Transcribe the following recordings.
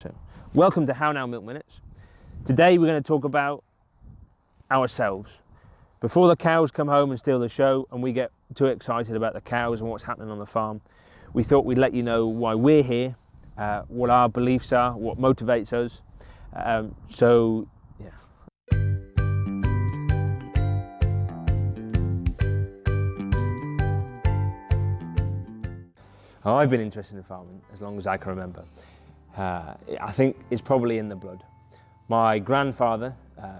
So, welcome to How Now Milk Minutes. Today we're going to talk about ourselves. Before the cows come home and steal the show and we get too excited about the cows and what's happening on the farm, we thought we'd let you know why we're here, what our beliefs are, what motivates us. I've been interested in farming as long as I can remember. I think it's probably in the blood. My grandfather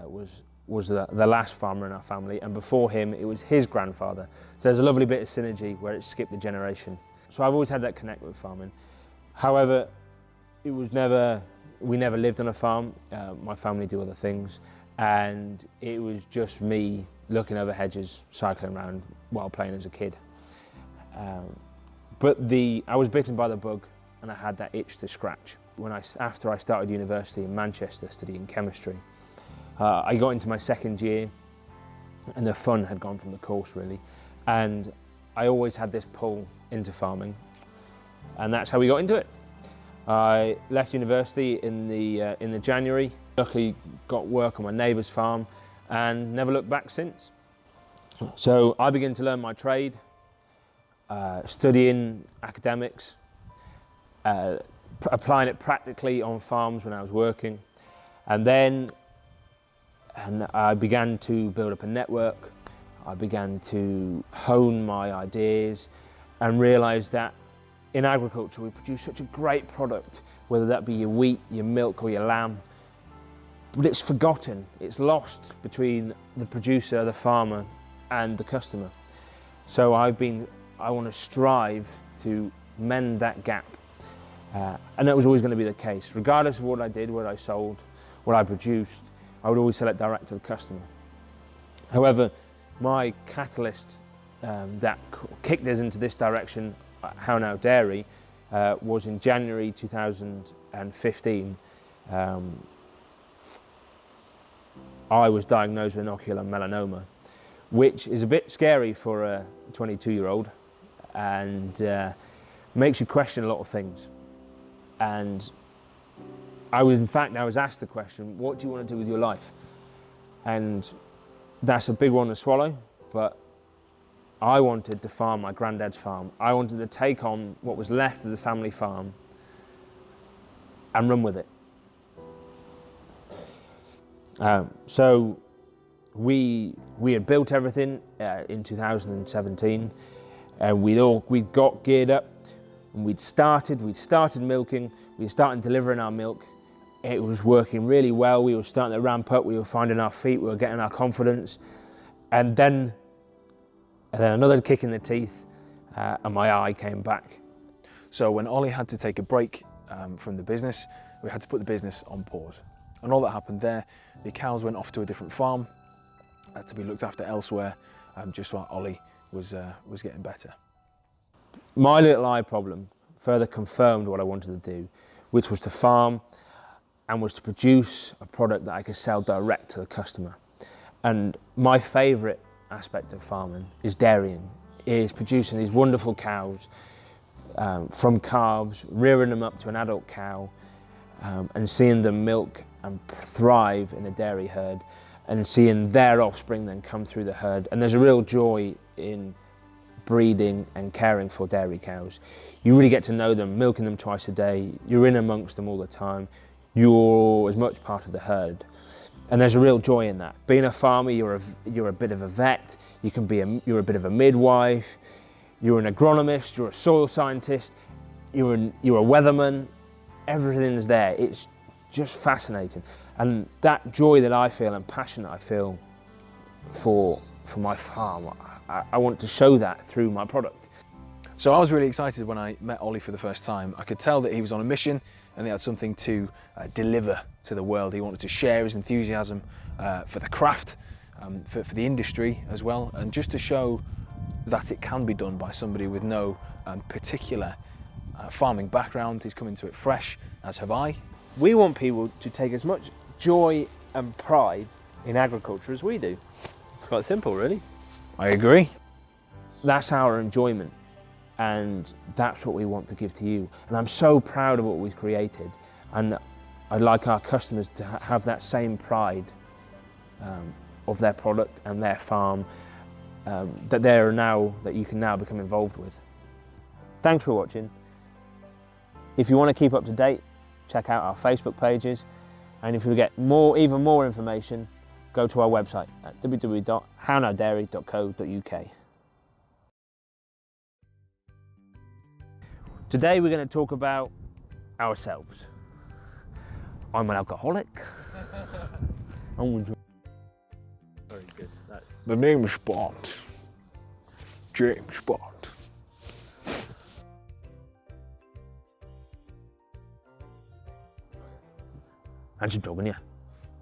was the last farmer in our family, and before him it was his grandfather. So there's a lovely bit of synergy where it skipped a generation. So I've always had that connect with farming. However, we never lived on a farm. My family do other things, and it was just me looking over hedges, cycling around while playing as a kid. But I was bitten by the bug, and I had that itch to scratch. After I started university in Manchester studying chemistry, I got into my second year, and the fun had gone from the course really, and I always had this pull into farming, and that's how we got into it. I left university in the January. Luckily, got work on my neighbour's farm, and never looked back since. So I began to learn my trade. Studying academics, applying it practically on farms when I was working, and then I began to build up a network. I began to hone my ideas and realised that in agriculture we produce such a great product, whether that be your wheat, your milk or your lamb, but it's forgotten, it's lost between the producer, the farmer and the customer. So I want to strive to mend that gap, and that was always going to be the case. Regardless of what I did, what I sold, what I produced, I would always sell it direct to the customer. However, my catalyst that kicked us into this direction, How Now Dairy, was in January 2015. I was diagnosed with ocular melanoma, which is a bit scary for a 22-year-old. And makes you question a lot of things. And I was asked the question, what do you want to do with your life? And that's a big one to swallow, but I wanted to farm my granddad's farm. I wanted to take on what was left of the family farm and run with it. So we had built everything in 2017. And we'd got geared up, and we'd started milking, we were starting delivering our milk. It was working really well, we were starting to ramp up, we were finding our feet, we were getting our confidence. And then another kick in the teeth, and my eye came back. So when Oli had to take a break from the business, we had to put the business on pause. And all that happened there, the cows went off to a different farm to be looked after elsewhere, just while Oli was getting better. My little eye problem further confirmed what I wanted to do, which was to farm and was to produce a product that I could sell direct to the customer. And my favourite aspect of farming is dairying, is producing these wonderful cows from calves, rearing them up to an adult cow, and seeing them milk and thrive in a dairy herd, and seeing their offspring then come through the herd. And there's a real joy in breeding and caring for dairy cows. You really get to know them, milking them twice a day, you're in amongst them all the time, you're as much part of the herd. And there's a real joy in that. Being a farmer, you're a bit of a vet, you're a bit of a midwife, you're an agronomist, you're a soil scientist, you're a weatherman, everything's there. It's just fascinating. And that joy that I feel and passion that I feel for my farm, I want to show that through my product. So I was really excited when I met Oli for the first time. I could tell that he was on a mission and he had something to deliver to the world. He wanted to share his enthusiasm for the craft, for the industry as well, and just to show that it can be done by somebody with no particular farming background. He's come into it fresh, as have I. We want people to take as much joy and pride in agriculture as we do. It's quite simple, really. I agree. That's our enjoyment, and that's what we want to give to you. And I'm so proud of what we've created, and I'd like our customers to have that same pride of their product and their farm that you can now become involved with. Thanks for watching. If you want to keep up to date, check out our Facebook pages, and if you get even more information, go to our website at www.hownowdairy.co.uk. Today we're going to talk about ourselves. I'm an alcoholic. Very good. The name is Bond. James Bond. Handsome dog, innit?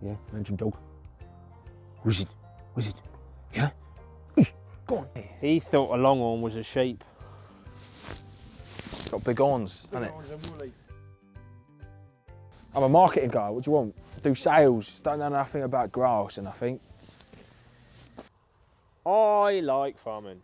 Yeah, handsome dog. Who's it? Who's it? Yeah? Go on. He thought a longhorn was a sheep. Got big horns, hasn't it? I'm a marketing guy, what do you want? Do sales, don't know nothing about grass and I think. I like farming.